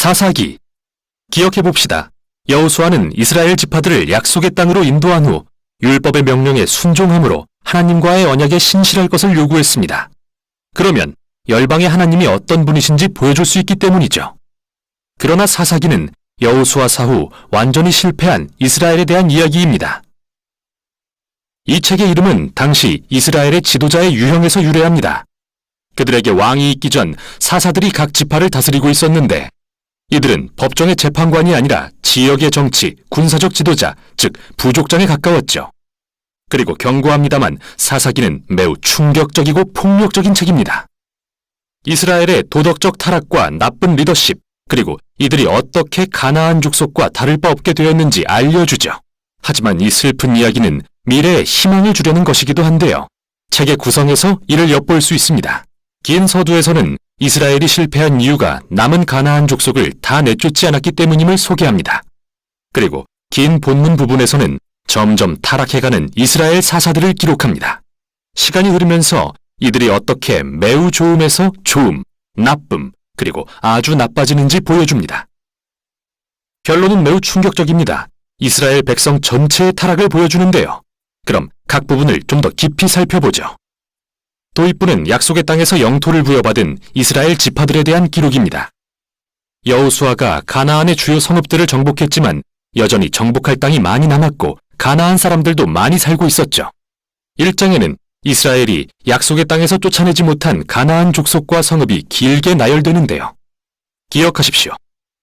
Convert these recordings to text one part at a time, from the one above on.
사사기. 기억해봅시다. 여호수아는 이스라엘 지파들을 약속의 땅으로 인도한 후 율법의 명령에 순종함으로 하나님과의 언약에 신실할 것을 요구했습니다. 그러면 열방의 하나님이 어떤 분이신지 보여줄 수 있기 때문이죠. 그러나 사사기는 여호수아 사후 완전히 실패한 이스라엘에 대한 이야기입니다. 이 책의 이름은 당시 이스라엘의 지도자의 유형에서 유래합니다. 그들에게 왕이 있기 전 사사들이 각 지파를 다스리고 있었는데 이들은 법정의 재판관이 아니라 지역의 정치, 군사적 지도자, 즉 부족장에 가까웠죠. 그리고 경고합니다만 사사기는 매우 충격적이고 폭력적인 책입니다. 이스라엘의 도덕적 타락과 나쁜 리더십, 그리고 이들이 어떻게 가나안 족속과 다를 바 없게 되었는지 알려주죠. 하지만 이 슬픈 이야기는 미래에 희망을 주려는 것이기도 한데요. 책의 구성에서 이를 엿볼 수 있습니다. 긴 서두에서는 이스라엘이 실패한 이유가 남은 가나안 족속을 다 내쫓지 않았기 때문임을 소개합니다. 그리고 긴 본문 부분에서는 점점 타락해가는 이스라엘 사사들을 기록합니다. 시간이 흐르면서 이들이 어떻게 매우 좋음에서 좋음, 나쁨, 그리고 아주 나빠지는지 보여줍니다. 결론은 매우 충격적입니다. 이스라엘 백성 전체의 타락을 보여주는데요. 그럼 각 부분을 좀 더 깊이 살펴보죠. 도입부는 약속의 땅에서 영토를 부여받은 이스라엘 지파들에 대한 기록입니다. 여호수아가 가나안의 주요 성읍들을 정복했지만 여전히 정복할 땅이 많이 남았고 가나안 사람들도 많이 살고 있었죠. 1장에는 이스라엘이 약속의 땅에서 쫓아내지 못한 가나안 족속과 성읍이 길게 나열되는데요. 기억하십시오.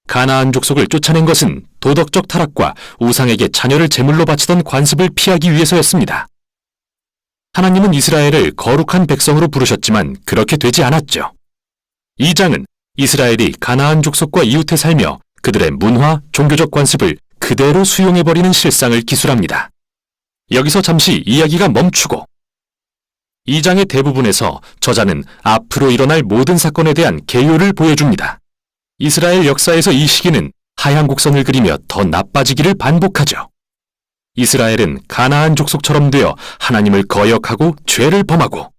가나안 족속을 쫓아낸 것은 도덕적 타락과 우상에게 자녀를 제물로 바치던 관습을 피하기 위해서였습니다. 하나님은 이스라엘을 거룩한 백성으로 부르셨지만 그렇게 되지 않았죠. 2장은 이스라엘이 가나안 족속과 이웃해 살며 그들의 문화, 종교적 관습을 그대로 수용해버리는 실상을 기술합니다. 여기서 잠시 이야기가 멈추고 2장의 대부분에서 저자는 앞으로 일어날 모든 사건에 대한 개요를 보여줍니다. 이스라엘 역사에서 이 시기는 하얀 곡선을 그리며 더 나빠지기를 반복하죠. 이스라엘은 가나안 족속처럼 되어 하나님을 거역하고 죄를 범하고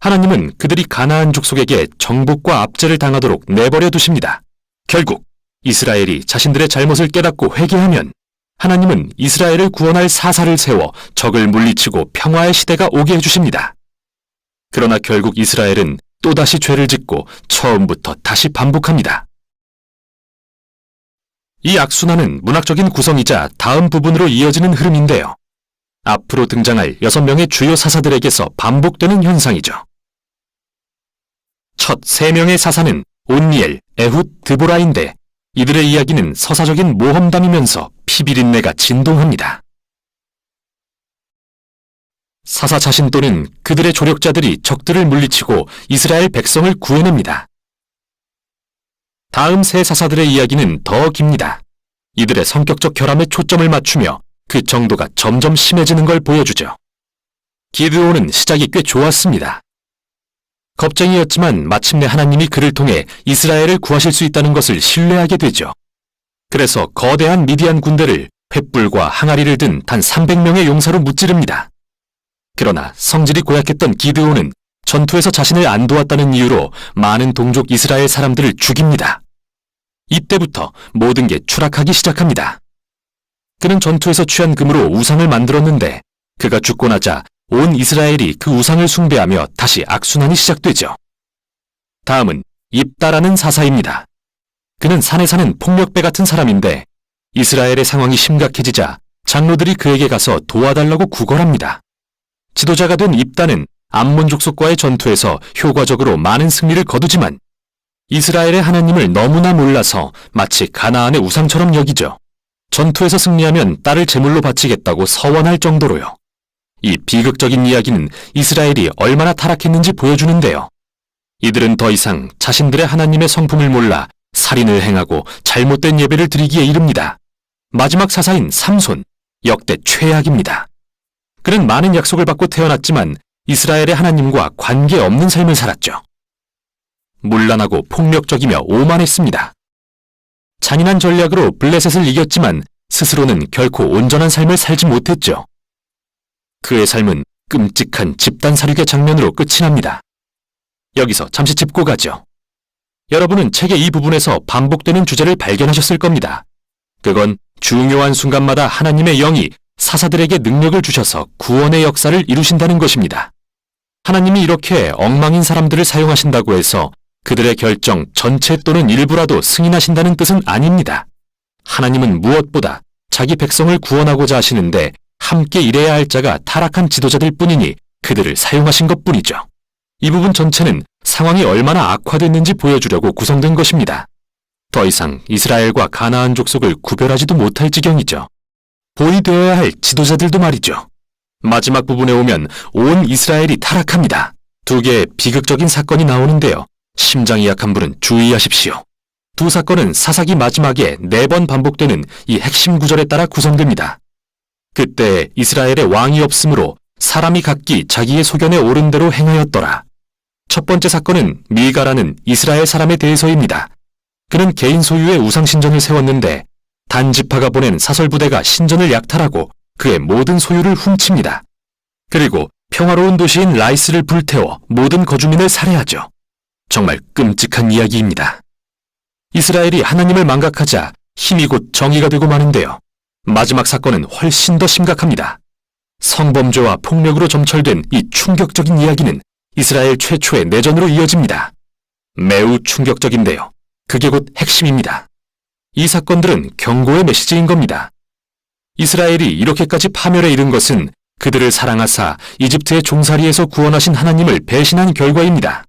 하나님은 그들이 가나안 족속에게 정복과 압제를 당하도록 내버려 두십니다. 결국 이스라엘이 자신들의 잘못을 깨닫고 회개하면 하나님은 이스라엘을 구원할 사사를 세워 적을 물리치고 평화의 시대가 오게 해주십니다. 그러나 결국 이스라엘은 또다시 죄를 짓고 처음부터 다시 반복합니다. 이 악순환은 문학적인 구성이자 다음 부분으로 이어지는 흐름인데요. 앞으로 등장할 6명의 주요 사사들에게서 반복되는 현상이죠. 첫 3명의 사사는 온니엘, 에훗, 드보라인데 이들의 이야기는 서사적인 모험담이면서 피비린내가 진동합니다. 사사 자신 또는 그들의 조력자들이 적들을 물리치고 이스라엘 백성을 구해냅니다. 다음 세 사사들의 이야기는 더 깁니다. 이들의 성격적 결함에 초점을 맞추며 그 정도가 점점 심해지는 걸 보여주죠. 기드온은 시작이 꽤 좋았습니다. 겁쟁이였지만 마침내 하나님이 그를 통해 이스라엘을 구하실 수 있다는 것을 신뢰하게 되죠. 그래서 거대한 미디안 군대를 횃불과 항아리를 든 단 300명의 용사로 무찌릅니다. 그러나 성질이 고약했던 기드온은 전투에서 자신을 안 도왔다는 이유로 많은 동족 이스라엘 사람들을 죽입니다. 이때부터 모든 게 추락하기 시작합니다. 그는 전투에서 취한 금으로 우상을 만들었는데 그가 죽고 나자 온 이스라엘이 그 우상을 숭배하며 다시 악순환이 시작되죠. 다음은 입다라는 사사입니다. 그는 산에 사는 폭력배 같은 사람인데 이스라엘의 상황이 심각해지자 장로들이 그에게 가서 도와달라고 구걸합니다. 지도자가 된 입다는 암몬 족속과의 전투에서 효과적으로 많은 승리를 거두지만 이스라엘의 하나님을 너무나 몰라서 마치 가나안의 우상처럼 여기죠. 전투에서 승리하면 딸을 제물로 바치겠다고 서원할 정도로요. 이 비극적인 이야기는 이스라엘이 얼마나 타락했는지 보여주는데요. 이들은 더 이상 자신들의 하나님의 성품을 몰라 살인을 행하고 잘못된 예배를 드리기에 이릅니다. 마지막 사사인 삼손, 역대 최악입니다. 그는 많은 약속을 받고 태어났지만 이스라엘의 하나님과 관계없는 삶을 살았죠. 문란하고 폭력적이며 오만했습니다. 잔인한 전략으로 블레셋을 이겼지만 스스로는 결코 온전한 삶을 살지 못했죠. 그의 삶은 끔찍한 집단 살육의 장면으로 끝이 납니다. 여기서 잠시 짚고 가죠. 여러분은 책의 이 부분에서 반복되는 주제를 발견하셨을 겁니다. 그건 중요한 순간마다 하나님의 영이 사사들에게 능력을 주셔서 구원의 역사를 이루신다는 것입니다. 하나님이 이렇게 엉망인 사람들을 사용하신다고 해서 그들의 결정 전체 또는 일부라도 승인하신다는 뜻은 아닙니다. 하나님은 무엇보다 자기 백성을 구원하고자 하시는데 함께 일해야 할 자가 타락한 지도자들 뿐이니 그들을 사용하신 것뿐이죠. 이 부분 전체는 상황이 얼마나 악화됐는지 보여주려고 구성된 것입니다. 더 이상 이스라엘과 가나안 족속을 구별하지도 못할 지경이죠. 본이 되어야 할 지도자들도 말이죠. 마지막 부분에 오면 온 이스라엘이 타락합니다. 두 개의 비극적인 사건이 나오는데요. 심장이 약한 분은 주의하십시오. 두 사건은 사사기 마지막에 4번 반복되는 이 핵심 구절에 따라 구성됩니다. 그때 이스라엘의 왕이 없으므로 사람이 각기 자기의 소견에 옳은 대로 행하였더라. 첫 번째 사건은 밀가라는 이스라엘 사람에 대해서입니다. 그는 개인 소유의 우상신전을 세웠는데 단지파가 보낸 사설부대가 신전을 약탈하고 그의 모든 소유를 훔칩니다. 그리고 평화로운 도시인 라이스를 불태워 모든 거주민을 살해하죠. 정말 끔찍한 이야기입니다. 이스라엘이 하나님을 망각하자 힘이 곧 정의가 되고 마는데요. 마지막 사건은 훨씬 더 심각합니다. 성범죄와 폭력으로 점철된 이 충격적인 이야기는 이스라엘 최초의 내전으로 이어집니다. 매우 충격적인데요. 그게 곧 핵심입니다. 이 사건들은 경고의 메시지인 겁니다. 이스라엘이 이렇게까지 파멸에 이른 것은 그들을 사랑하사 이집트의 종살이에서 구원하신 하나님을 배신한 결과입니다.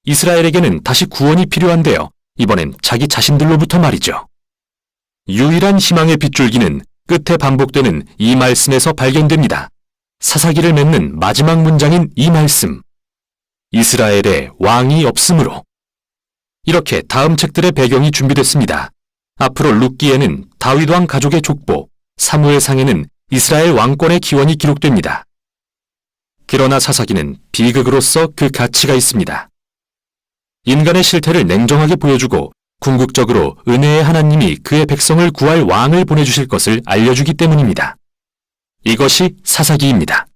이스라엘에게는 다시 구원이 필요한데요. 이번엔 자기 자신들로부터 말이죠. 유일한 희망의 빗줄기는 끝에 반복되는 이 말씀에서 발견됩니다. 사사기를 맺는 마지막 문장인 이 말씀. 이스라엘에 왕이 없으므로. 이렇게 다음 책들의 배경이 준비됐습니다. 앞으로 룻기에는 다윗 왕 가족의 족보, 사무엘상에는 이스라엘 왕권의 기원이 기록됩니다. 그러나 사사기는 비극으로서 그 가치가 있습니다. 인간의 실태를 냉정하게 보여주고 궁극적으로 은혜의 하나님이 그의 백성을 구할 왕을 보내주실 것을 알려주기 때문입니다. 이것이 사사기입니다.